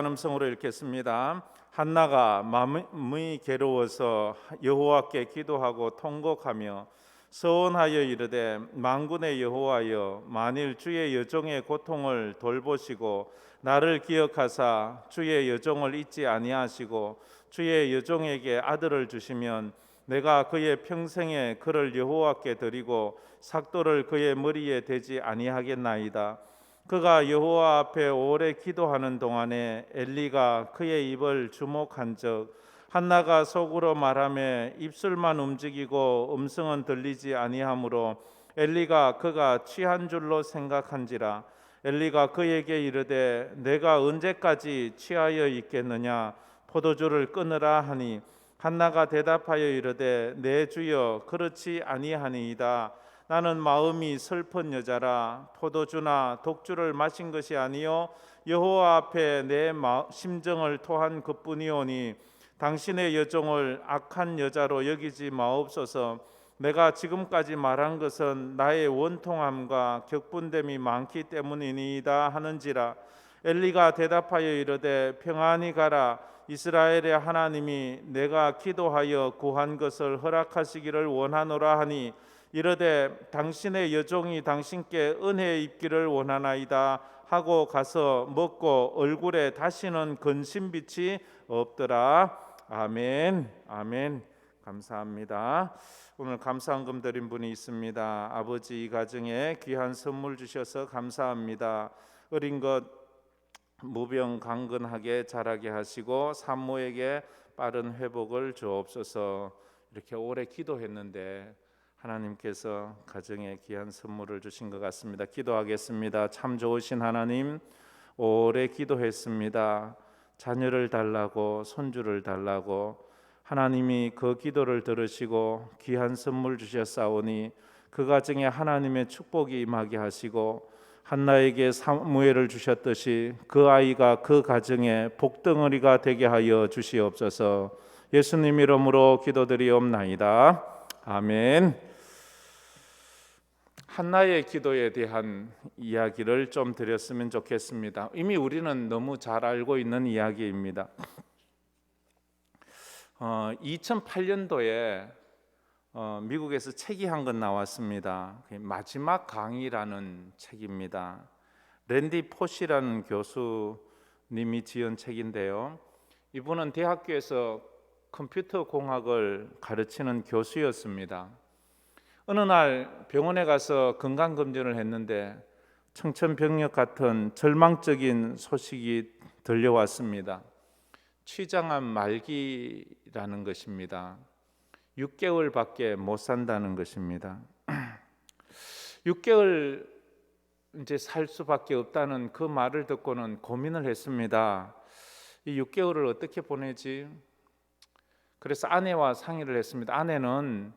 음성으로 읽겠습니다. 한나가 마음이 괴로워서 여호와께 기도하고 통곡하며 서원하여 이르되 만군의 여호와여, 만일 주의 여종의 고통을 돌보시고 나를 기억하사 주의 여종을 잊지 아니하시고 주의 여종에게 아들을 주시면 내가 그의 평생에 그를 여호와께 드리고 삭도를 그의 머리에 대지 아니하겠나이다. 그가 여호와 앞에 오래 기도하는 동안에 엘리가 그의 입을 주목한즉 한나가 속으로 말하며 입술만 움직이고 음성은 들리지 아니하므로 엘리가 그가 취한 줄로 생각한지라. 엘리가 그에게 이르되 내가 언제까지 취하여 있겠느냐, 포도주를 끊으라 하니 한나가 대답하여 이르되 내 주여, 그렇지 아니하니이다. 나는 마음이 슬픈 여자라. 포도주나 독주를 마신 것이 아니요 여호와 앞에 내 심정을 토한 것뿐이오니 당신의 여종을 악한 여자로 여기지 마옵소서. 내가 지금까지 말한 것은 나의 원통함과 격분됨이 많기 때문이니이다 하는지라. 엘리가 대답하여 이르되 평안히 가라. 이스라엘의 하나님이 내가 기도하여 구한 것을 허락하시기를 원하노라 하니 이르되 당신의 여종이 당신께 은혜 입기를 원하나이다 하고 가서 먹고 얼굴에 다시는 근심빛이 없더라. 아멘. 아멘. 감사합니다. 오늘 감사헌금 드린 분이 있습니다. 아버지, 이 가정에 귀한 선물 주셔서 감사합니다. 어린 것 무병강건하게 자라게 하시고 산모에게 빠른 회복을 주옵소서. 이렇게 오래 기도했는데 하나님께서 가정에 귀한 선물을 주신 것 같습니다. 기도하겠습니다. 참 좋으신 하나님, 오래 기도했습니다. 자녀를 달라고, 손주를 달라고. 하나님이 그 기도를 들으시고 귀한 선물 주셨사오니 그 가정에 하나님의 축복이 임하게 하시고 한나에게 사무엘을 주셨듯이 그 아이가 그 가정에 복덩어리가 되게 하여 주시옵소서. 예수님 이름으로 기도드리옵나이다. 아멘. 한나의 기도에 대한 이야기를 좀 드렸으면 좋겠습니다. 이미 우리는 너무 잘 알고 있는 이야기입니다. 2008년도에 미국에서 책이 한 권 나왔습니다. 마지막 강의라는 책입니다. 랜디 포시라는 교수님이 지은 책인데요. 이분은 대학교에서 컴퓨터 공학을 가르치는 교수였습니다. 어느 날 병원에 가서 건강검진을 했는데 청천벽력 같은 절망적인 소식이 들려왔습니다. 췌장암 말기라는 것입니다. 6개월밖에 못 산다는 것입니다. 6개월 이제 살 수밖에 없다는 그 말을 듣고는 고민을 했습니다. 이 6개월을 어떻게 보내지? 그래서 아내와 상의를 했습니다. 아내는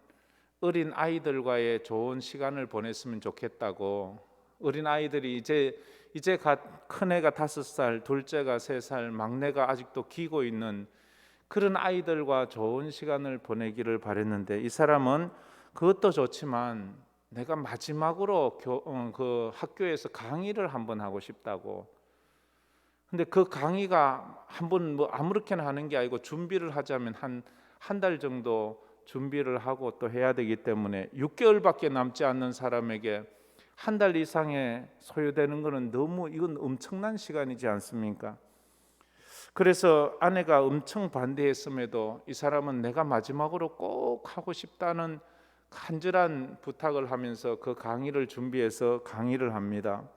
어린 아이들과의 좋은 시간을 보냈으면 좋겠다고. 어린 아이들이 이제 큰 애가 5살, 둘째가 3살, 막내가 아직도 기고 있는 그런 아이들과 좋은 시간을 보내기를 바랬는데 이 사람은 그것도 좋지만 내가 마지막으로 그 학교에서 강의를 한번 하고 싶다고. 근데 그 강의가 한번 뭐 아무렇게나 하는 게 아니고 준비를 하자면 한 달 정도 준비를 하고 또 해야 되기 때문에 6개월밖에 남지 않는 사람에게 한 달 이상의 소요되는 것은 이건 엄청난 시간이지 않습니까? 그래서 아내가 엄청 반대했음에도 이 사람은 내가 마지막으로 꼭 하고 싶다는 간절한 부탁을 하면서 그 강의를 준비해서 강의를 합니다.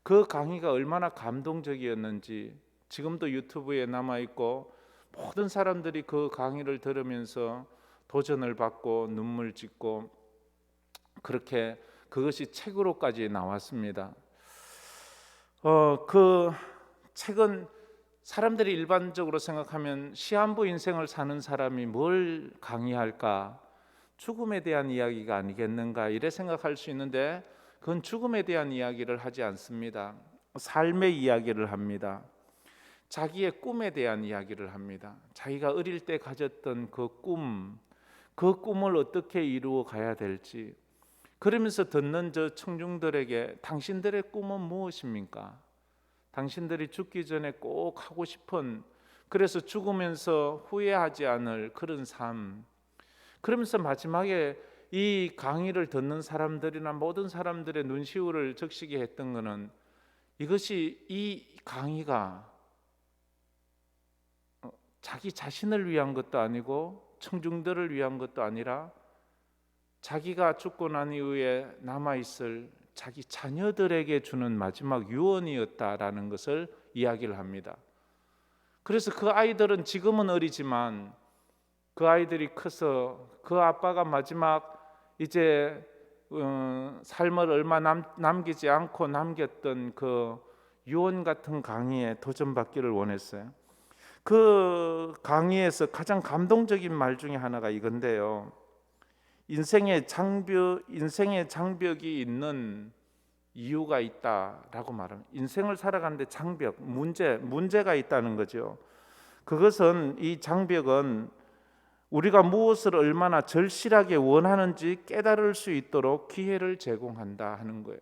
그 강의가 얼마나 감동적이었는지 지금도 유튜브에 남아있고 모든 사람들이 그 강의를 들으면서 도전을 받고 눈물 짓고 그렇게 그것이 책으로까지 나왔습니다. 그 책은 사람들이 일반적으로 생각하면 시한부 인생을 사는 사람이 뭘 강의할까? 죽음에 대한 이야기가 아니겠는가? 이래 생각할 수 있는데 그건 죽음에 대한 이야기를 하지 않습니다. 삶의 이야기를 합니다. 자기의 꿈에 대한 이야기를 합니다. 자기가 어릴 때 가졌던 그 꿈을 어떻게 이루어 가야 될지. 그러면서 듣는 저 청중들에게 당신들의 꿈은 무엇입니까? 당신들이 죽기 전에 꼭 하고 싶은, 그래서 죽으면서 후회하지 않을 그런 삶. 그러면서 마지막에 이 강의를 듣는 사람들이나 모든 사람들의 눈시울을 적시게 했던 것은, 이것이 이 강의가 자기 자신을 위한 것도 아니고 청중들을 위한 것도 아니라 자기가 죽고 난 이후에 남아있을 자기 자녀들에게 주는 마지막 유언이었다라는 것을 이야기를 합니다. 그래서 그 아이들은 지금은 어리지만 그 아이들이 커서 그 아빠가 마지막 이제 삶을 얼마 남기지 않고 남겼던 그 유언 같은 강의에 도전받기를 원했어요. 그 강의에서 가장 감동적인 말 중에 하나가 이건데요. 인생의 장벽이 있는 이유가 있다라고 말합니다. 인생을 살아가는데 장벽, 문제가 있다는 거죠. 그것은, 이 장벽은 우리가 무엇을 얼마나 절실하게 원하는지 깨달을 수 있도록 기회를 제공한다 하는 거예요.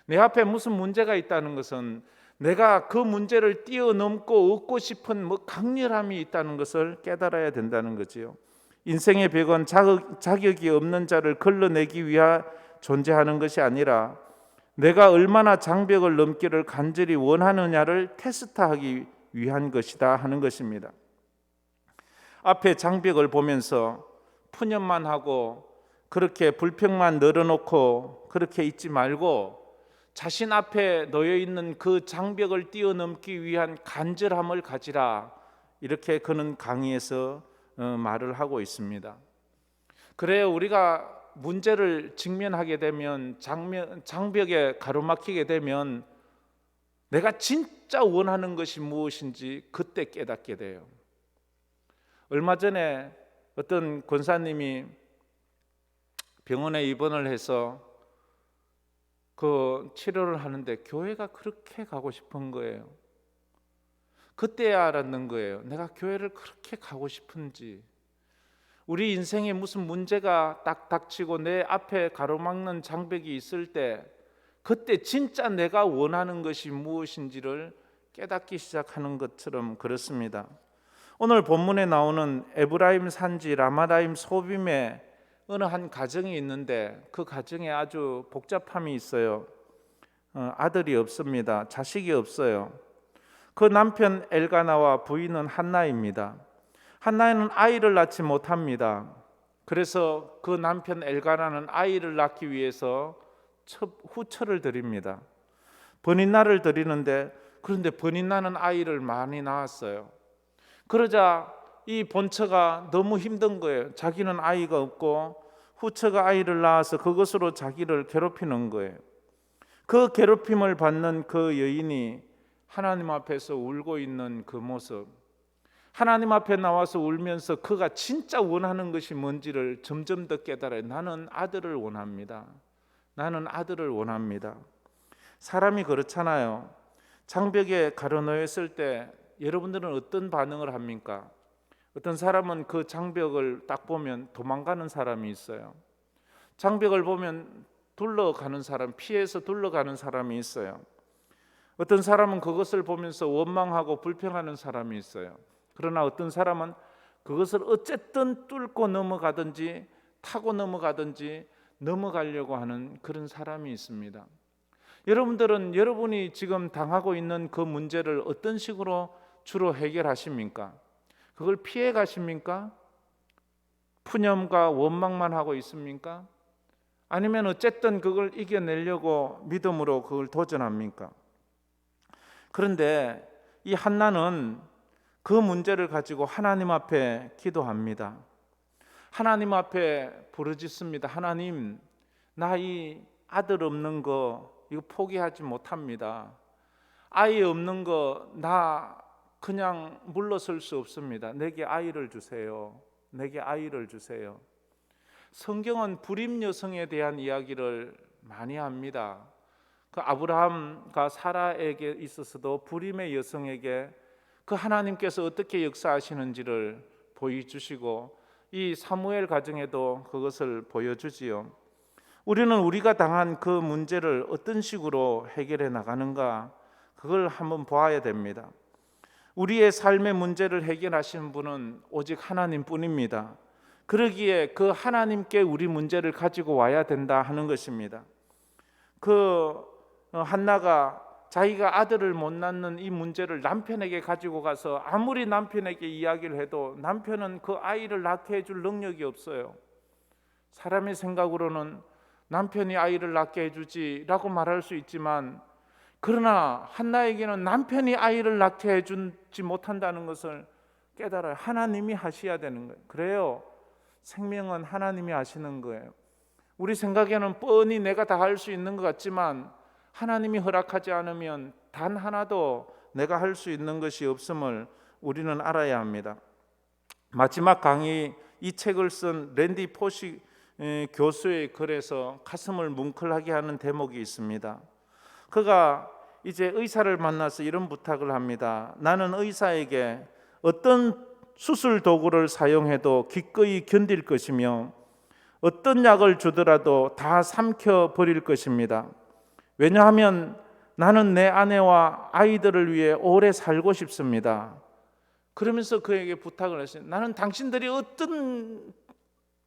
내 앞에 무슨 문제가 있다는 것은 내가 그 문제를 뛰어넘고 얻고 싶은 강렬함이 있다는 것을 깨달아야 된다는 거지요. 인생의 벽은 자격이 없는 자를 걸러내기 위하 존재하는 것이 아니라 내가 얼마나 장벽을 넘기를 간절히 원하느냐를 테스트하기 위한 것이다 하는 것입니다. 앞에 장벽을 보면서 푸념만 하고 그렇게 불평만 늘어놓고 그렇게 있지 말고 자신 앞에 놓여 있는 그 장벽을 뛰어넘기 위한 간절함을 가지라, 이렇게 그는 강의에서 말을 하고 있습니다. 그래요, 우리가 문제를 직면하게 되면, 장벽에 가로막히게 되면 내가 진짜 원하는 것이 무엇인지 그때 깨닫게 돼요. 얼마 전에 어떤 권사님이 병원에 입원을 해서 그 치료를 하는데 교회가 그렇게 가고 싶은 거예요. 그때야 알았는 거예요. 내가 교회를 그렇게 가고 싶은지. 우리 인생에 무슨 문제가 딱 닥치고 내 앞에 가로막는 장벽이 있을 때, 그때 진짜 내가 원하는 것이 무엇인지를 깨닫기 시작하는 것처럼 그렇습니다. 오늘 본문에 나오는 에브라임 산지 라마다임 소빔의 어느 한 가정이 있는데, 그 가정에 아주 복잡함이 있어요. 아들이 없습니다. 자식이 없어요. 그 남편 엘가나와 부인은 한나입니다. 한나는 아이를 낳지 못합니다. 그래서 그 남편 엘가나는 아이를 낳기 위해서 후처를 드립니다. 번인나를 드리는데, 그런데 번인나는 아이를 많이 낳았어요. 그러자 이 본처가 너무 힘든 거예요. 자기는 아이가 없고 후처가 아이를 낳아서 그것으로 자기를 괴롭히는 거예요. 그 괴롭힘을 받는 그 여인이 하나님 앞에서 울고 있는 그 모습, 하나님 앞에 나와서 울면서 그가 진짜 원하는 것이 뭔지를 점점 더 깨달아요. 나는 아들을 원합니다. 나는 아들을 원합니다. 사람이 그렇잖아요. 장벽에 가로놓였을 때 여러분들은 어떤 반응을 합니까? 어떤 사람은 그 장벽을 딱 보면 도망가는 사람이 있어요. 장벽을 보면 둘러가는 사람, 피해서 둘러가는 사람이 있어요. 어떤 사람은 그것을 보면서 원망하고 불평하는 사람이 있어요. 그러나 어떤 사람은 그것을 어쨌든 뚫고 넘어가든지 타고 넘어가든지 넘어가려고 하는 그런 사람이 있습니다. 여러분들은 여러분이 지금 당하고 있는 그 문제를 어떤 식으로 주로 해결하십니까? 그걸 피해 가십니까? 푸념과 원망만 하고 있습니까? 아니면 어쨌든 그걸 이겨내려고 믿음으로 그걸 도전합니까? 그런데 이 한나는 그 문제를 가지고 하나님 앞에 기도합니다. 하나님 앞에 부르짖습니다. 하나님, 나 이 아들 없는 거 이거 포기하지 못합니다. 아이 없는 거 나 그냥 물러설 수 없습니다. 내게 아이를 주세요. 내게 아이를 주세요. 성경은 불임 여성에 대한 이야기를 많이 합니다. 그 아브라함과 사라에게 있어서도 불임의 여성에게 그 하나님께서 어떻게 역사하시는지를 보여주시고, 이 사무엘 가정에도 그것을 보여주지요. 우리는 우리가 당한 그 문제를 어떤 식으로 해결해 나가는가, 그걸 한번 보아야 됩니다. 우리의 삶의 문제를 해결하시는 분은 오직 하나님뿐입니다. 그러기에 그 하나님께 우리 문제를 가지고 와야 된다 하는 것입니다. 한나가 자기가 아들을 못 낳는 이 문제를 남편에게 가지고 가서 아무리 남편에게 이야기를 해도 남편은 그 아이를 낳게 해줄 능력이 없어요. 사람의 생각으로는 남편이 아이를 낳게 해주지라고 말할 수 있지만, 그러나 한나에게는 남편이 아이를 낳게 해주지 못한다는 것을 깨달아요. 하나님이 하셔야 되는 거예요. 그래요. 생명은 하나님이 하시는 거예요. 우리 생각에는 뻔히 내가 다 할 수 있는 것 같지만 하나님이 허락하지 않으면 단 하나도 내가 할 수 있는 것이 없음을 우리는 알아야 합니다. 마지막 강의, 이 책을 쓴 랜디 포시 교수의 글에서 가슴을 뭉클하게 하는 대목이 있습니다. 그가 이제 의사를 만나서 이런 부탁을 합니다. 나는 의사에게 어떤 수술 도구를 사용해도 기꺼이 견딜 것이며 어떤 약을 주더라도 다 삼켜 버릴 것입니다. 왜냐하면 나는 내 아내와 아이들을 위해 오래 살고 싶습니다. 그러면서 그에게 부탁을 했어요. 나는 당신들이 어떤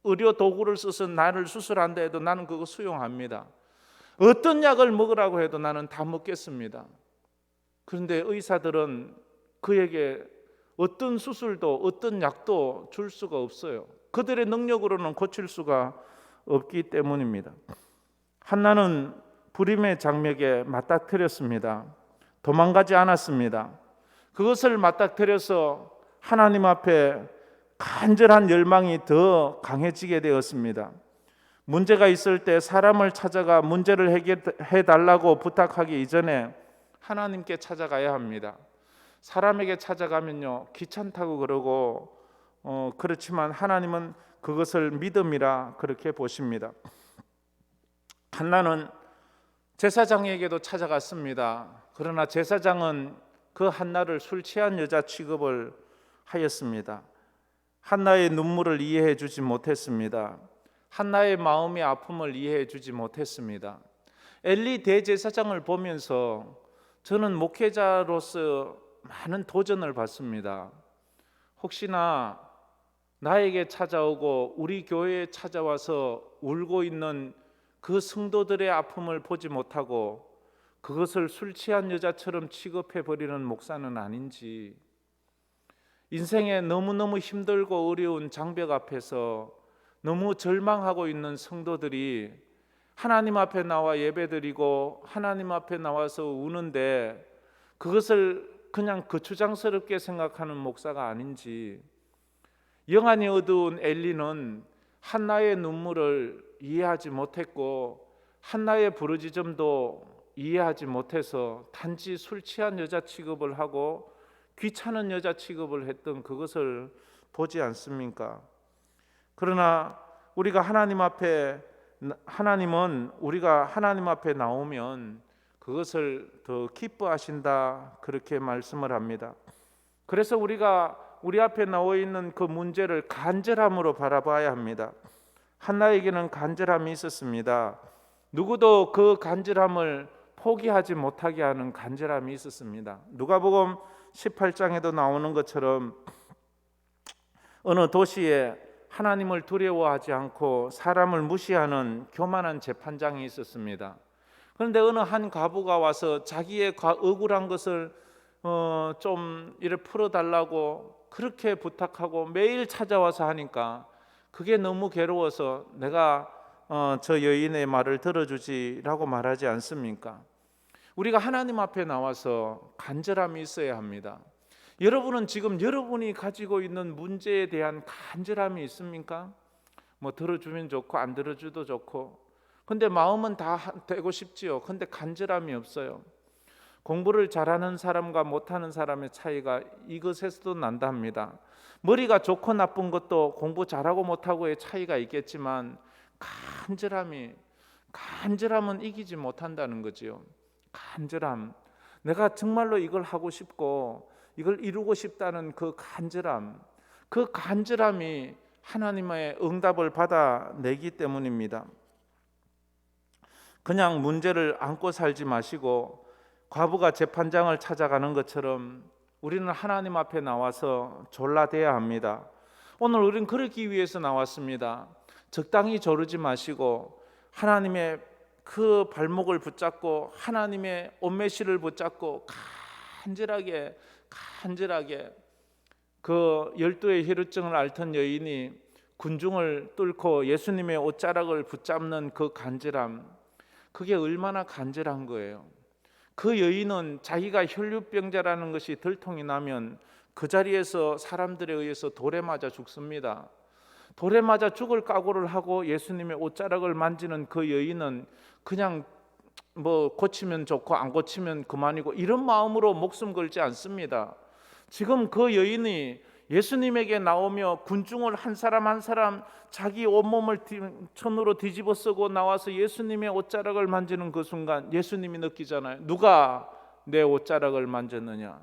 의료 도구를 써서 나를 수술한다 해도 나는 그거 수용합니다. 어떤 약을 먹으라고 해도 나는 다 먹겠습니다. 그런데 의사들은 그에게 어떤 수술도 어떤 약도 줄 수가 없어요. 그들의 능력으로는 고칠 수가 없기 때문입니다. 한나는 불임의 장맥에 맞닥뜨렸습니다. 도망가지 않았습니다. 그것을 맞닥뜨려서 하나님 앞에 간절한 열망이 더 강해지게 되었습니다. 문제가 있을 때 사람을 찾아가 문제를 해결해 달라고 부탁하기 이전에 하나님께 찾아가야 합니다. 사람에게 찾아가면요 귀찮다고 그러고 그렇지만 하나님은 그것을 믿음이라 그렇게 보십니다. 한나는 제사장에게도 찾아갔습니다. 그러나 제사장은 그 한나를 술 취한 여자 취급을 하였습니다. 한나의 눈물을 이해해 주지 못했습니다. 한나의 마음의 아픔을 이해해 주지 못했습니다. 엘리 대제사장을 보면서 저는 목회자로서 많은 도전을 받습니다. 혹시나 나에게 찾아오고 우리 교회에 찾아와서 울고 있는 그 성도들의 아픔을 보지 못하고 그것을 술 취한 여자처럼 취급해 버리는 목사는 아닌지, 인생에 너무너무 힘들고 어려운 장벽 앞에서 너무 절망하고 있는 성도들이 하나님 앞에 나와 예배드리고 하나님 앞에 나와서 우는데 그것을 그냥 거추장스럽게 생각하는 목사가 아닌지, 영안이 어두운 엘리는 한나의 눈물을 이해하지 못했고 한나의 부르짖음도 이해하지 못해서 단지 술 취한 여자 취급을 하고 귀찮은 여자 취급을 했던 그것을 보지 않습니까? 그러나 우리가 하나님은 우리가 하나님 앞에 나오면 그것을 더 기뻐하신다 그렇게 말씀을 합니다. 그래서 우리가 우리 앞에 나와 있는 그 문제를 간절함으로 바라봐야 합니다. 한나에게는 간절함이 있었습니다. 누구도 그 간절함을 포기하지 못하게 하는 간절함이 있었습니다. 누가복음 18장에도 나오는 것처럼 어느 도시에 하나님을 두려워하지 않고 사람을 무시하는 교만한 재판장이 있었습니다. 그런데 어느 한 과부가 와서 자기의 억울한 것을 좀 이렇게 풀어달라고 그렇게 부탁하고 매일 찾아와서 하니까 그게 너무 괴로워서 내가 저 여인의 말을 들어주지라고 말하지 않습니까? 우리가 하나님 앞에 나와서 간절함이 있어야 합니다. 여러분은 지금 여러분이 가지고 있는 문제에 대한 간절함이 있습니까? 뭐 들어주면 좋고 안 들어줘도 좋고, 근데 마음은 다 되고 싶지요. 근데 간절함이 없어요. 공부를 잘하는 사람과 못하는 사람의 차이가 이것에서도 난답니다. 머리가 좋고 나쁜 것도 공부 잘하고 못하고의 차이가 있겠지만 간절함은 이기지 못한다는 거지요. 간절함, 내가 정말로 이걸 하고 싶고 이걸 이루고 싶다는 그 간절함이 하나님의 응답을 받아내기 때문입니다. 그냥 문제를 안고 살지 마시고 과부가 재판장을 찾아가는 것처럼 우리는 하나님 앞에 나와서 졸라대야 합니다. 오늘 우리는 그러기 위해서 나왔습니다. 적당히 조르지 마시고 하나님의 그 발목을 붙잡고 하나님의 옷매실을 붙잡고 간절하게 그 12의 혈루증을 앓던 여인이 군중을 뚫고 예수님의 옷자락을 붙잡는 그 간절함, 그게 얼마나 간절한 거예요. 그 여인은 자기가 혈류병자라는 것이 들통이 나면 그 자리에서 사람들에 의해서 돌에 맞아 죽습니다. 돌에 맞아 죽을 각오를 하고 예수님의 옷자락을 만지는 그 여인은 그냥 뭐 고치면 좋고 안 고치면 그만이고 이런 마음으로 목숨 걸지 않습니다. 지금 그 여인이 예수님에게 나오며 군중을 한 사람 한 사람 자기 온몸을 천으로 뒤집어 쓰고 나와서 예수님의 옷자락을 만지는 그 순간 예수님이 느끼잖아요. 누가 내 옷자락을 만졌느냐.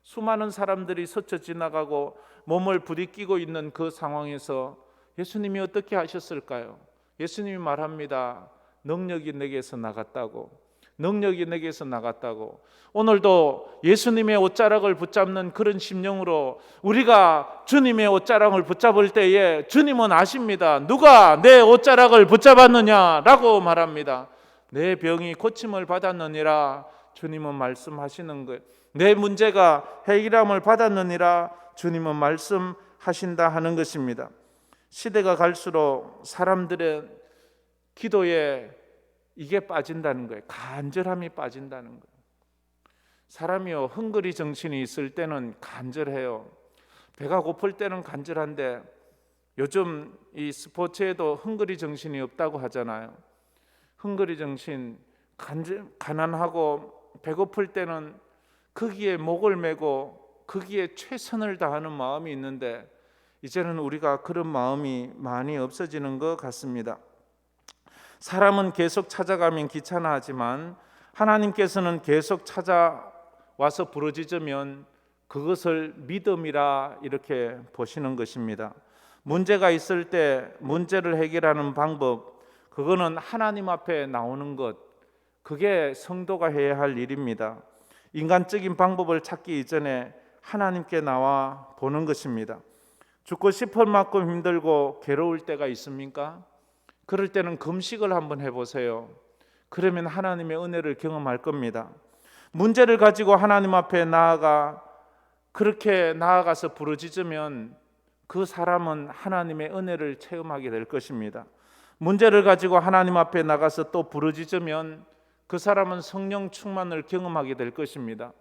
수많은 사람들이 스쳐 지나가고 몸을 부딪히고 있는 그 상황에서 예수님이 어떻게 하셨을까요? 예수님이 말합니다. 능력이 내게서 나갔다고. 능력이 내게서 나갔다고. 오늘도 예수님의 옷자락을 붙잡는 그런 심령으로 우리가 주님의 옷자락을 붙잡을 때에 주님은 아십니다. 누가 내 옷자락을 붙잡았느냐라고 말합니다. 내 병이 고침을 받았느니라 주님은 말씀하시는 거예요. 내 문제가 해결함을 받았느니라 주님은 말씀하신다 하는 것입니다. 시대가 갈수록 사람들의 기도에 이게 빠진다는 거예요. 간절함이 빠진다는 거예요. 사람이요, 헝그리 정신이 있을 때는 간절해요. 배가 고플 때는 간절한데 요즘 이 스포츠에도 헝그리 정신이 없다고 하잖아요. 헝그리 정신, 가난하고 배고플 때는 거기에 목을 메고 거기에 최선을 다하는 마음이 있는데 이제는 우리가 그런 마음이 많이 없어지는 것 같습니다. 사람은 계속 찾아가면 귀찮아하지만 하나님께서는 계속 찾아와서 부르짖으면 그것을 믿음이라 이렇게 보시는 것입니다. 문제가 있을 때 문제를 해결하는 방법, 그거는 하나님 앞에 나오는 것, 그게 성도가 해야 할 일입니다. 인간적인 방법을 찾기 이전에 하나님께 나와 보는 것입니다. 죽고 싶을 만큼 힘들고 괴로울 때가 있습니까? 그럴 때는 금식을 한번 해보세요. 그러면 하나님의 은혜를 경험할 겁니다. 문제를 가지고 하나님 앞에 그렇게 나아가서 부르짖으면 그 사람은 하나님의 은혜를 체험하게 될 것입니다. 문제를 가지고 하나님 앞에 나가서 또 부르짖으면 그 사람은 성령 충만을 경험하게 될 것입니다.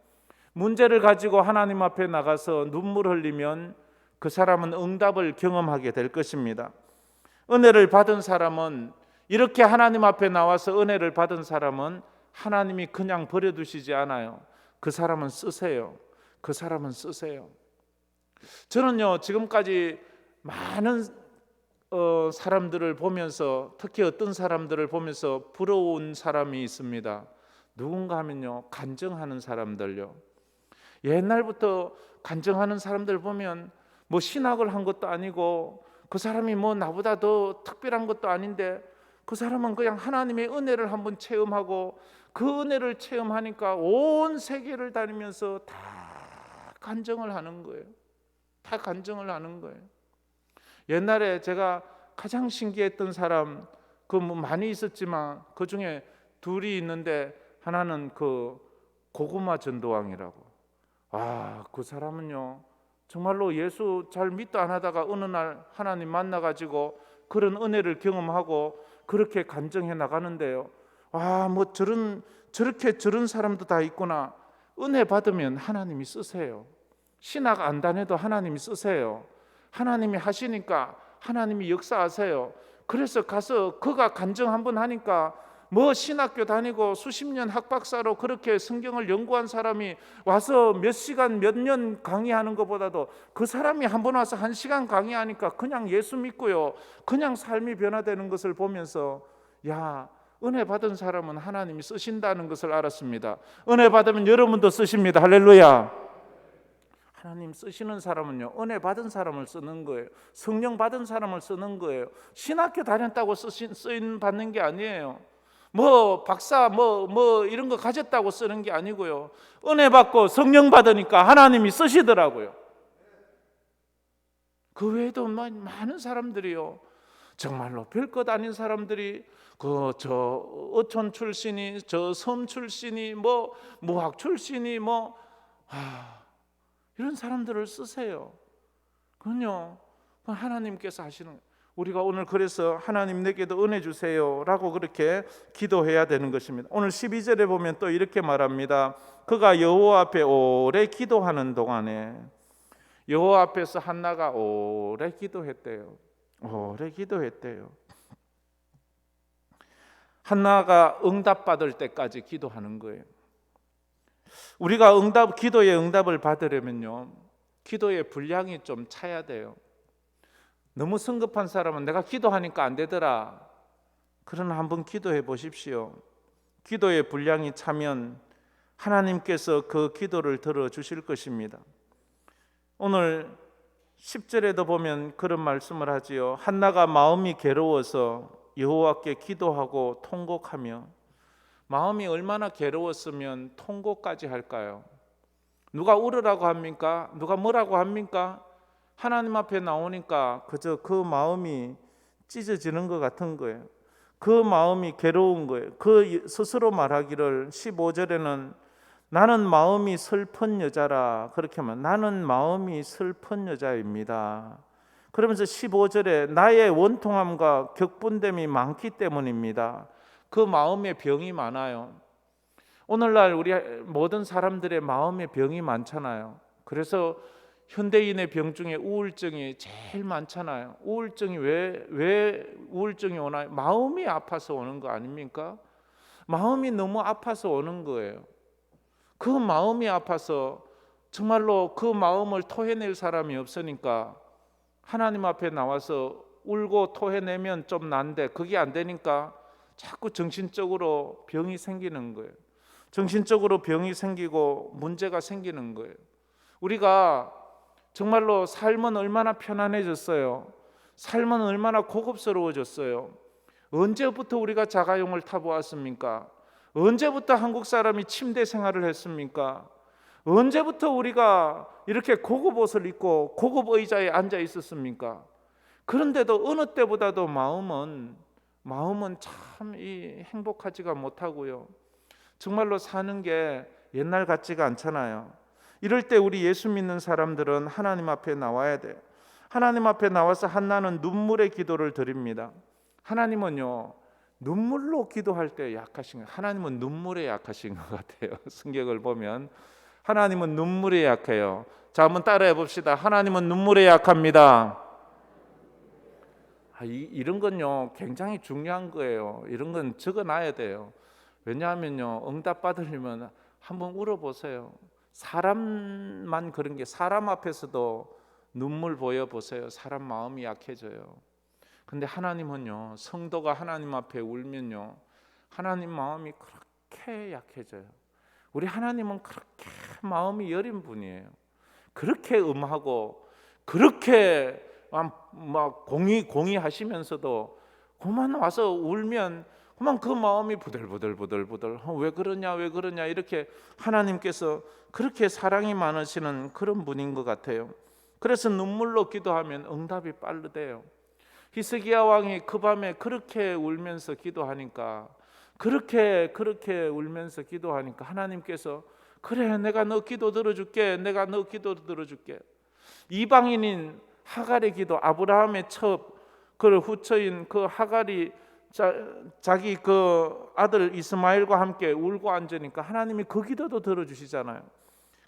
문제를 가지고 하나님 앞에 나가서 눈물 흘리면 그 사람은 응답을 경험하게 될 것입니다. 은혜를 받은 사람은, 이렇게 하나님 앞에 나와서 은혜를 받은 사람은 하나님이 그냥 버려두시지 않아요. 그 사람은 쓰세요. 그 사람은 쓰세요. 저는요, 지금까지 많은 사람들을 보면서, 특히 어떤 사람들을 보면서 부러운 사람이 있습니다. 누군가 하면요, 간증하는 사람들요. 옛날부터 간증하는 사람들 보면 뭐 신학을 한 것도 아니고 그 사람이 뭐 나보다 더 특별한 것도 아닌데 그 사람은 그냥 하나님의 은혜를 한번 체험하고 그 은혜를 체험하니까 온 세계를 다니면서 다 간증을 하는 거예요. 다 간증을 하는 거예요. 옛날에 제가 가장 신기했던 사람, 그 뭐 많이 있었지만 그 중에 둘이 있는데 하나는 그 고구마 전도왕이라고. 그 사람은요, 정말로 예수 잘 믿도 안 하다가 어느 날 하나님 만나가지고 그런 은혜를 경험하고 그렇게 간증해 나가는데요. 뭐 저렇게 저런 사람도 다 있구나. 은혜 받으면 하나님이 쓰세요. 신학 안 다녀도 하나님이 쓰세요. 하나님이 하시니까 하나님이 역사하세요. 그래서 가서 그가 간증 한번 하니까 뭐 신학교 다니고 수십 년 학박사로 그렇게 성경을 연구한 사람이 와서 몇 시간 몇 년 강의하는 것보다도 그 사람이 한번 와서 1시간 강의하니까 그냥 예수 믿고요, 그냥 삶이 변화되는 것을 보면서 은혜 받은 사람은 하나님이 쓰신다는 것을 알았습니다. 은혜 받으면 여러분도 쓰십니다. 할렐루야. 하나님 쓰시는 사람은요, 은혜 받은 사람을 쓰는 거예요. 성령 받은 사람을 쓰는 거예요. 신학교 다녔다고 쓰임 받는 게 아니에요. 뭐 박사 뭐 이런 거 가졌다고 쓰는 게 아니고요. 은혜 받고 성령 받으니까 하나님이 쓰시더라고요. 그 외에도 많은 사람들이요, 정말로 별것 아닌 사람들이 저 어촌 출신이, 저 섬 출신이, 뭐 무학 출신이, 이런 사람들을 쓰세요. 그건요, 하나님께서 하시는 거예요. 우리가 오늘 그래서 하나님 내게도 은혜 주세요 라고 그렇게 기도해야 되는 것입니다. 오늘 12절에 보면 또 이렇게 말합니다. 그가 여호와 앞에 오래 기도하는 동안에, 여호와 앞에서 한나가 오래 기도했대요. 오래 기도했대요. 한나가 응답받을 때까지 기도하는 거예요. 우리가 기도의 응답을 받으려면요, 기도의 분량이 좀 차야 돼요. 너무 성급한 사람은 내가 기도하니까 안 되더라. 그러나 한번 기도해 보십시오. 기도의 분량이 차면 하나님께서 그 기도를 들어주실 것입니다. 오늘 10절에도 보면 그런 말씀을 하지요. 한나가 마음이 괴로워서 여호와께 기도하고 통곡하며. 마음이 얼마나 괴로웠으면 통곡까지 할까요? 누가 울으라고 합니까? 누가 뭐라고 합니까? 하나님 앞에 나오니까 그저 그 마음이 찢어지는 것 같은 거예요. 그 마음이 괴로운 거예요. 그 스스로 말하기를 15절에는 나는 마음이 슬픈 여자라, 그렇게 하면 나는 마음이 슬픈 여자입니다. 그러면서 15절에 나의 원통함과 격분됨이 많기 때문입니다. 그 마음에 병이 많아요. 오늘날 우리 모든 사람들의 마음에 병이 많잖아요. 그래서 현대인의 병 중에 우울증이 제일 많잖아요. 우울증이 왜 우울증이 오나요? 마음이 아파서 오는 거 아닙니까? 마음이 너무 아파서 오는 거예요. 그 마음이 아파서 정말로 그 마음을 토해낼 사람이 없으니까 하나님 앞에 나와서 울고 토해내면 좀 난데 그게 안 되니까 자꾸 정신적으로 병이 생기는 거예요. 정신적으로 병이 생기고 문제가 생기는 거예요. 우리가 정말로 삶은 얼마나 편안해졌어요. 삶은 얼마나 고급스러워졌어요. 언제부터 우리가 자가용을 타보았습니까? 언제부터 한국 사람이 침대 생활을 했습니까? 언제부터 우리가 이렇게 고급 옷을 입고 고급 의자에 앉아 있었습니까? 그런데도 어느 때보다도 마음은 참 행복하지가 못하고요. 정말로 사는 게 옛날 같지가 않잖아요. 이럴 때 우리 예수 믿는 사람들은 하나님 앞에 나와야 돼요. 하나님 앞에 나와서 한나는 눈물의 기도를 드립니다. 하나님은요, 눈물로 기도할 때 약하신 거예요. 하나님은 눈물에 약하신 것 같아요. 성경을 보면 하나님은 눈물에 약해요. 자, 한번 따라해 봅시다. 하나님은 눈물에 약합니다. 이런 건요 굉장히 중요한 거예요. 이런 건 적어놔야 돼요. 왜냐하면요, 응답 받으려면 한번 울어보세요. 사람만 그런 게, 사람 앞에서도 눈물 보여보세요. 사람 마음이 약해져요. 근데 하나님은요, 성도가 하나님 앞에 울면요, 하나님 마음이 그렇게 약해져요. 우리 하나님은 그렇게 마음이 여린 분이에요. 그렇게 음하고 그렇게 막 공의하시면서도 그만 와서 울면 그만 그 마음이 부들부들 왜 그러냐 이렇게 하나님께서 그렇게 사랑이 많으시는 그런 분인 것 같아요. 그래서 눈물로 기도하면 응답이 빠르대요. 히스기야 왕이 그 밤에 그렇게 울면서 기도하니까, 그렇게 울면서 기도하니까 하나님께서 그래, 내가 너 기도 들어줄게. 내가 너 기도 들어줄게. 이방인인 하갈의 기도, 아브라함의 그 후처인 그 하갈이 자기 그 아들 이스마엘과 함께 울고 앉으니까 하나님이 그 기도도 들어주시잖아요.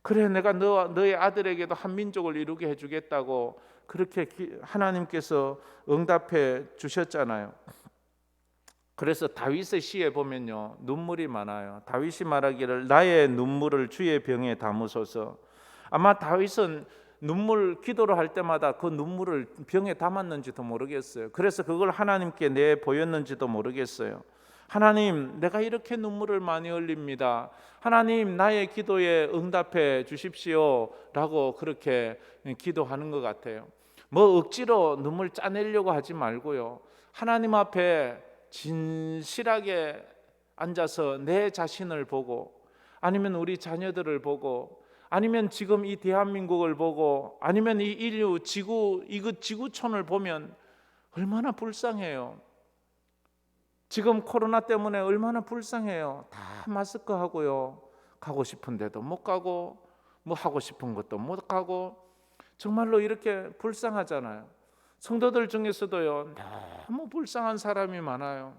그래, 내가 너의 아들에게도 한 민족을 이루게 해주겠다고 그렇게 하나님께서 응답해 주셨잖아요. 그래서 다윗의 시에 보면요, 눈물이 많아요. 다윗이 말하기를 나의 눈물을 주의 병에 담으소서. 아마 다윗은 기도를 할 때마다 그 눈물을 병에 담았는지도 모르겠어요. 그래서 그걸 하나님께 내 보였는지도 모르겠어요. 하나님, 내가 이렇게 눈물을 많이 흘립니다. 하나님, 나의 기도에 응답해 주십시오 라고 그렇게 기도하는 것 같아요. 뭐 억지로 눈물 짜내려고 하지 말고요, 하나님 앞에 진실하게 앉아서 내 자신을 보고, 아니면 우리 자녀들을 보고, 아니면 지금 이 대한민국을 보고, 아니면 이 인류 지구, 이거 지구촌을 보면 얼마나 불쌍해요. 지금 코로나 때문에 얼마나 불쌍해요. 다 마스크 하고요, 가고 싶은 데도 못 가고, 뭐 하고 싶은 것도 못 가고, 정말로 이렇게 불쌍하잖아요. 성도들 중에서도요, 너무 불쌍한 사람이 많아요.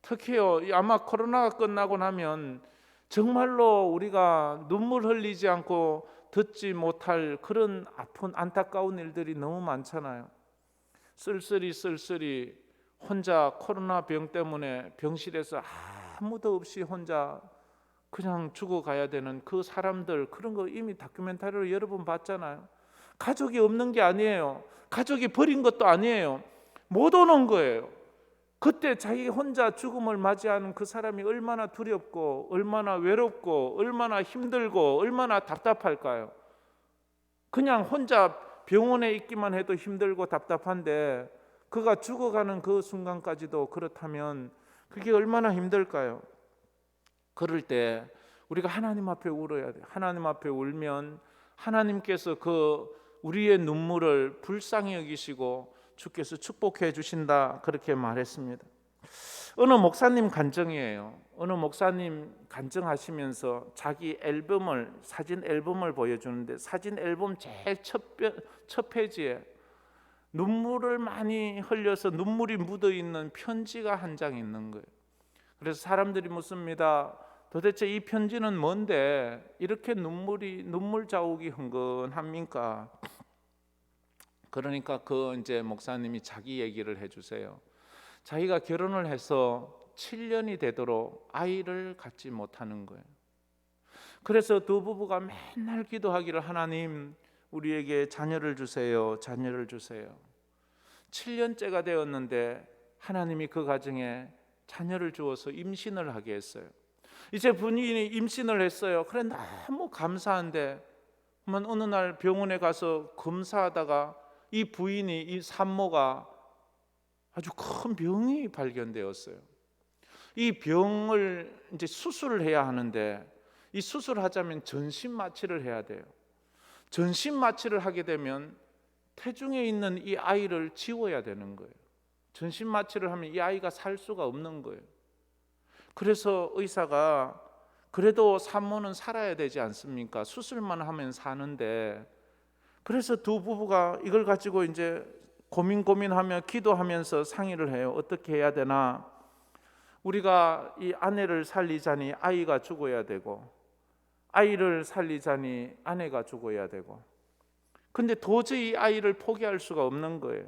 특히요, 아마 코로나가 끝나고 나면 정말로 우리가 눈물 흘리지 않고 듣지 못할 그런 아픈 안타까운 일들이 너무 많잖아요. 쓸쓸히 혼자 코로나 병 때문에 병실에서 아무도 없이 혼자 그냥 죽어가야 되는 그 사람들, 그런 거 이미 다큐멘터리로 여러 번 봤잖아요. 가족이 없는 게 아니에요. 가족이 버린 것도 아니에요. 못 오는 거예요. 그때 자기 혼자 죽음을 맞이하는 그 사람이 얼마나 두렵고, 얼마나 외롭고, 얼마나 힘들고, 얼마나 답답할까요? 그냥 혼자 병원에 있기만 해도 힘들고 답답한데, 그가 죽어가는 그 순간까지도 그렇다면 그게 얼마나 힘들까요? 그럴 때 우리가 하나님 앞에 울어야 돼요. 하나님 앞에 울면 하나님께서 그 우리의 눈물을 불쌍히 여기시고 주께서 축복해 주신다, 그렇게 말했습니다. 어느 목사님 간증이에요. 어느 목사님 간증하시면서 자기 앨범을, 사진 앨범을 보여주는데, 사진 앨범 제일 첫 페이지에 눈물을 많이 흘려서 눈물이 묻어 있는 편지가 한 장 있는 거예요. 그래서 사람들이 묻습니다. 도대체 이 편지는 뭔데 이렇게 눈물 자욱이 흥건합니까? 그러니까 그 이제 목사님이 자기 얘기를 해주세요. 자기가 결혼을 해서 7년이 되도록 아이를 갖지 못하는 거예요. 그래서 두 부부가 맨날 기도하기를, 하나님 우리에게 자녀를 주세요, 자녀를 주세요. 7년째가 되었는데 하나님이 그 가정에 자녀를 주어서 임신을 하게 했어요. 이제 본인이 임신을 했어요. 그래 너무 감사한데 어느 날 병원에 가서 검사하다가 이 부인이, 이 산모가 아주 큰 병이 발견되었어요. 이 병을 이제 수술을 해야 하는데, 이 수술하자면 전신 마취를 해야 돼요. 전신 마취를 하게 되면 태중에 있는 이 아이를 지워야 되는 거예요. 전신 마취를 하면 이 아이가 살 수가 없는 거예요. 그래서 의사가, 그래도 산모는 살아야 되지 않습니까? 수술만 하면 사는데. 그래서 두 부부가 이걸 가지고 이제 고민하며 기도하면서 상의를 해요. 어떻게 해야 되나? 우리가 이 아내를 살리자니 아이가 죽어야 되고, 아이를 살리자니 아내가 죽어야 되고, 근데 도저히 아이를 포기할 수가 없는 거예요.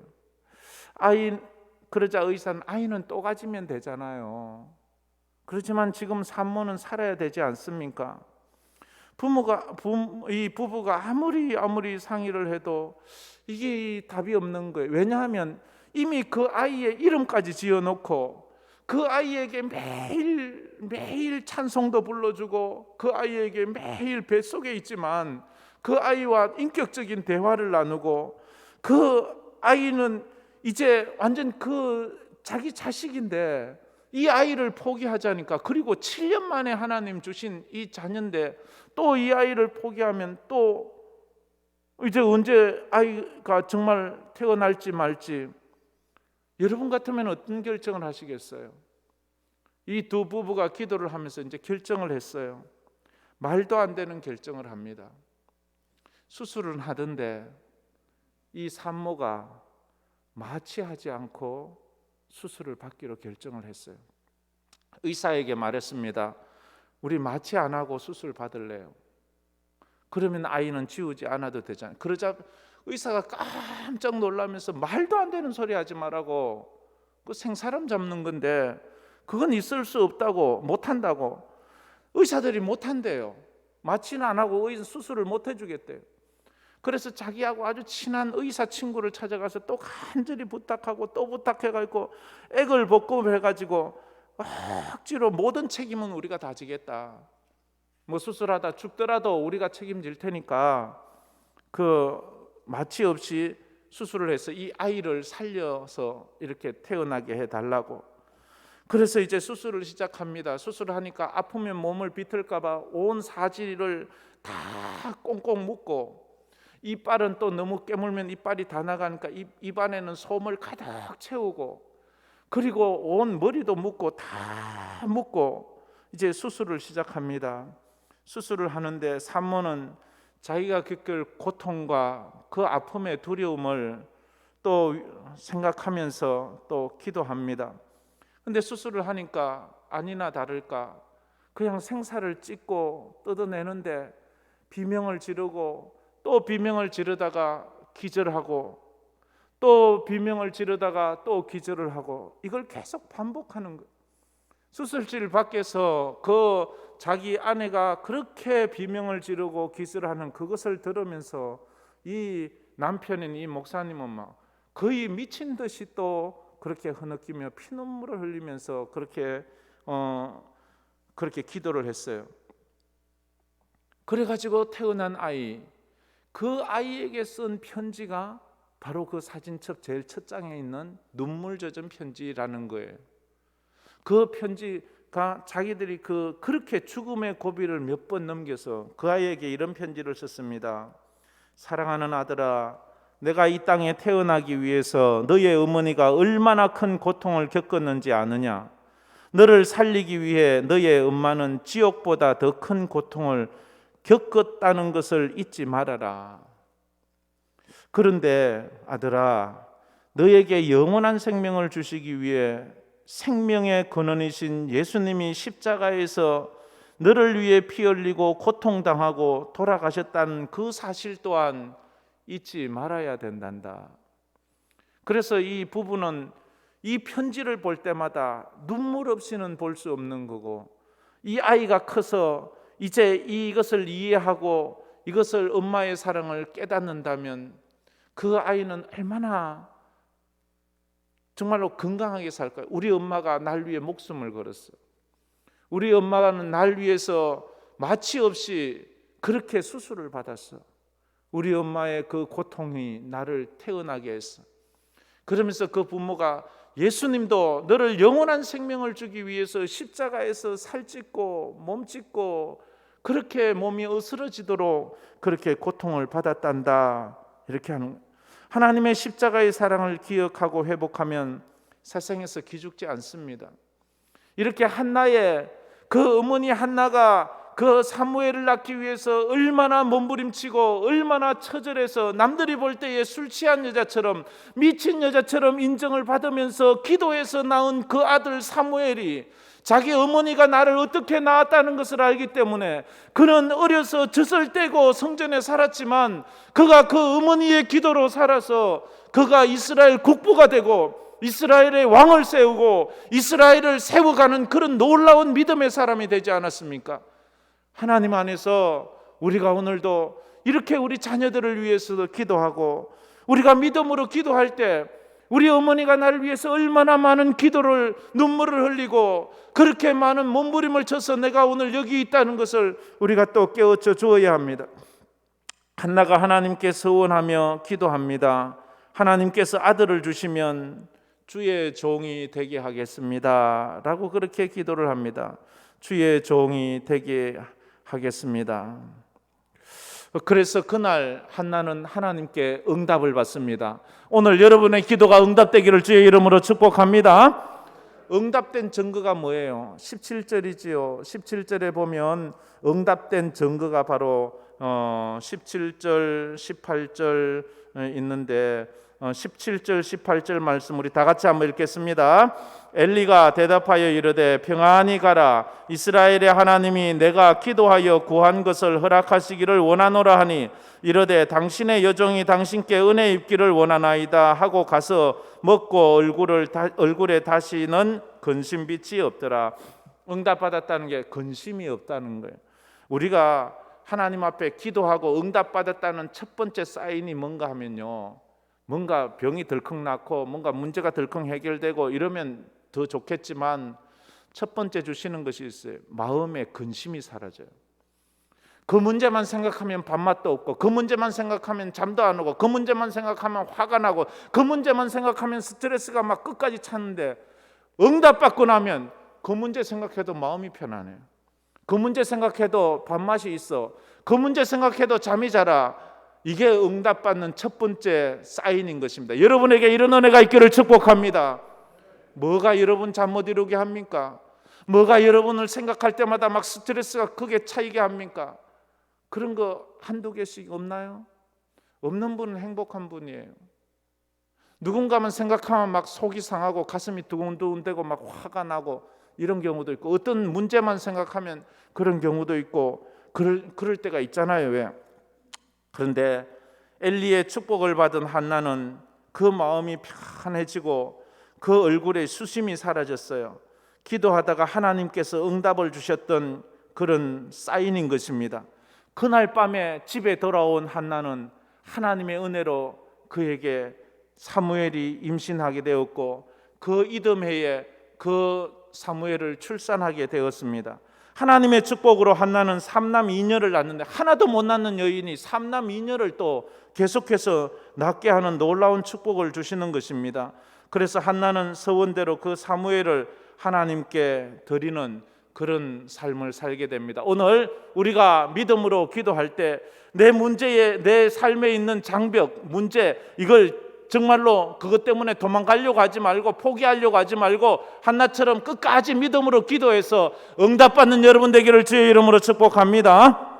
그러자 의사는, 아이는 또 가지면 되잖아요. 그렇지만 지금 산모는 살아야 되지 않습니까? 이 부부가 아무리 상의를 해도 이게 답이 없는 거예요. 왜냐하면 이미 그 아이의 이름까지 지어놓고, 그 아이에게 매일 찬송도 불러주고, 그 아이에게 매일 뱃속에 있지만 그 아이와 인격적인 대화를 나누고, 그 아이는 이제 완전 그 자기 자식인데 이 아이를 포기하자니까, 그리고 7년 만에 하나님 주신 이 자녀인데 또 이 아이를 포기하면 또 이제 언제 아이가 정말 태어날지 말지. 여러분 같으면 어떤 결정을 하시겠어요? 이 두 부부가 기도를 하면서 이제 결정을 했어요. 말도 안 되는 결정을 합니다. 수술은 하던데 이 산모가 마취하지 않고 수술을 받기로 결정을 했어요. 의사에게 말했습니다. 우리 마취 안 하고 수술 받을래요. 그러면 아이는 지우지 않아도 되잖아요. 그러자 의사가 깜짝 놀라면서, 말도 안 되는 소리 하지 말라고, 그 생사람 잡는 건데 그건 있을 수 없다고, 못한다고. 의사들이 못한대요. 마취는 안 하고 수술을 못 해주겠대요. 그래서 자기하고 아주 친한 의사 친구를 찾아가서 또 간절히 부탁하고 또 부탁해가지고 액을 벗고 해가지고 억지로 모든 책임은 우리가 다 지겠다. 뭐 수술하다 죽더라도 우리가 책임질 테니까 그 마취 없이 수술을 해서 이 아이를 살려서 이렇게 태어나게 해달라고. 그래서 이제 수술을 시작합니다. 수술을 하니까 아프면 몸을 비틀까 봐 온 사지를 다 꽁꽁 묶고, 이빨은 또 너무 깨물면 이빨이 다 나가니까 입안에는 솜을 가득 채우고, 그리고 온 머리도 묶고 다 묶고 이제 수술을 시작합니다. 수술을 하는데 산모는 자기가 겪을 고통과 그 아픔의 두려움을 또 생각하면서 또 기도합니다. 근데 수술을 하니까 아니나 다를까 그냥 생사를 찢고 뜯어내는데 비명을 지르고 또 비명을 지르다가 기절하고 또 비명을 지르다가 또 기절을 하고, 이걸 계속 반복하는 거예요. 수술실 밖에서 그 자기 아내가 그렇게 비명을 지르고 기절하는 그것을 들으면서 이 남편인 이 목사님은 막 거의 미친 듯이 또 그렇게 흐느끼며 피눈물을 흘리면서 그렇게 기도를 했어요. 그래가지고 태어난 아이, 그 아이에게 쓴 편지가 바로 그 사진첩 제일 첫 장에 있는 눈물 젖은 편지라는 거예요. 그 편지가 자기들이 그렇게 죽음의 고비를 몇 번 넘겨서 그 아이에게 이런 편지를 썼습니다. 사랑하는 아들아, 내가 이 땅에 태어나기 위해서 너의 어머니가 얼마나 큰 고통을 겪었는지 아느냐? 너를 살리기 위해 너의 엄마는 지옥보다 더 큰 고통을 겪었다는 것을 잊지 말아라. 그런데 아들아, 너에게 영원한 생명을 주시기 위해 생명의 근원이신 예수님이 십자가에서 너를 위해 피 흘리고 고통당하고 돌아가셨다는 그 사실 또한 잊지 말아야 된단다. 그래서 이 부부는 이 편지를 볼 때마다 눈물 없이는 볼 수 없는 거고, 이 아이가 커서 이제 이것을 이해하고 이것을 엄마의 사랑을 깨닫는다면 그 아이는 얼마나 정말로 건강하게 살까요? 우리 엄마가 날 위해 목숨을 걸었어. 우리 엄마는 날 위해서 마취 없이 그렇게 수술을 받았어. 우리 엄마의 그 고통이 나를 태어나게 했어. 그러면서 그 부모가 예수님도 너를 영원한 생명을 주기 위해서 십자가에서 살찢고 몸찢고 그렇게 몸이 으스러지도록 그렇게 고통을 받았단다, 이렇게 하는 거예요. 하나님의 십자가의 사랑을 기억하고 회복하면 세상에서 기죽지 않습니다. 이렇게 한나의 그 어머니 한나가 그 사무엘을 낳기 위해서 얼마나 몸부림치고 얼마나 처절해서 남들이 볼 때에 술 취한 여자처럼 미친 여자처럼 인정을 받으면서 기도해서 낳은 그 아들 사무엘이 자기 어머니가 나를 어떻게 낳았다는 것을 알기 때문에 그는 어려서 젖을 떼고 성전에 살았지만 그가 그 어머니의 기도로 살아서 그가 이스라엘 국부가 되고 이스라엘의 왕을 세우고 이스라엘을 세워가는 그런 놀라운 믿음의 사람이 되지 않았습니까? 하나님 안에서 우리가 오늘도 이렇게 우리 자녀들을 위해서도 기도하고, 우리가 믿음으로 기도할 때 우리 어머니가 나를 위해서 얼마나 많은 기도를 눈물을 흘리고 그렇게 많은 몸부림을 쳐서 내가 오늘 여기 있다는 것을 우리가 또 깨우쳐 주어야 합니다. 한나가 하나님께 서원하며 기도합니다. 하나님께서 아들을 주시면 주의 종이 되게 하겠습니다 라고 그렇게 기도를 합니다. 주의 종이 되게 하겠습니다. 그래서 그날 한나는 하나님께 응답을 받습니다. 오늘 여러분의 기도가 응답되기를 주의 이름으로 축복합니다. 응답된 증거가 뭐예요? 17절이지요. 17절에 보면 응답된 증거가 바로 17절, 18절 있는데 17절, 18절 말씀 우리 다 같이 한번 읽겠습니다. 엘리가 대답하여 이르되 평안히 가라. 이스라엘의 하나님이 내가 기도하여 구한 것을 허락하시기를 원하노라 하니 이르되 당신의 여종이 당신께 은혜 입기를 원하나이다 하고 가서 먹고 얼굴에 다시는 근심빛이 없더라. 응답받았다는 게 근심이 없다는 거예요. 우리가 하나님 앞에 기도하고 응답받았다는 첫 번째 사인이 뭔가 하면요, 뭔가 병이 덜컥 낫고 뭔가 문제가 덜컥 해결되고 이러면 더 좋겠지만 첫 번째 주시는 것이 있어요. 마음의 근심이 사라져요. 그 문제만 생각하면 밥맛도 없고 그 문제만 생각하면 잠도 안 오고 그 문제만 생각하면 화가 나고 그 문제만 생각하면 스트레스가 막 끝까지 차는데 응답받고 나면 그 문제 생각해도 마음이 편안해요. 그 문제 생각해도 밥맛이 있어. 그 문제 생각해도 잠이 자라. 이게 응답받는 첫 번째 사인인 것입니다. 여러분에게 이런 은혜가 있기를 축복합니다. 뭐가 여러분 잠 못 이루게 합니까? 뭐가 여러분을 생각할 때마다 막 스트레스가 크게 차이게 합니까? 그런 거 한두 개씩 없나요? 없는 분은 행복한 분이에요. 누군가만 생각하면 막 속이 상하고 가슴이 두근두근대고 막 화가 나고 이런 경우도 있고, 어떤 문제만 생각하면 그런 경우도 있고 그럴 때가 있잖아요. 왜? 그런데 엘리의 축복을 받은 한나는 그 마음이 편해지고 그 얼굴에 수심이 사라졌어요. 기도하다가 하나님께서 응답을 주셨던 그런 사인인 것입니다. 그날 밤에 집에 돌아온 한나는 하나님의 은혜로 그에게 사무엘이 임신하게 되었고, 그 이듬해에 그 사무엘을 출산하게 되었습니다. 하나님의 축복으로 한나는 삼남 2녀를 낳는데, 하나도 못 낳는 여인이 삼남 2녀를 또 계속해서 낳게 하는 놀라운 축복을 주시는 것입니다. 그래서 한나는 서원대로 그 사무엘을 하나님께 드리는 그런 삶을 살게 됩니다. 오늘 우리가 믿음으로 기도할 때 내 문제에, 내 삶에 있는 장벽, 문제, 이걸 정말로 그것 때문에 도망가려고 하지 말고 포기하려고 하지 말고 한나처럼 끝까지 믿음으로 기도해서 응답받는 여러분 되기를 주의 이름으로 축복합니다.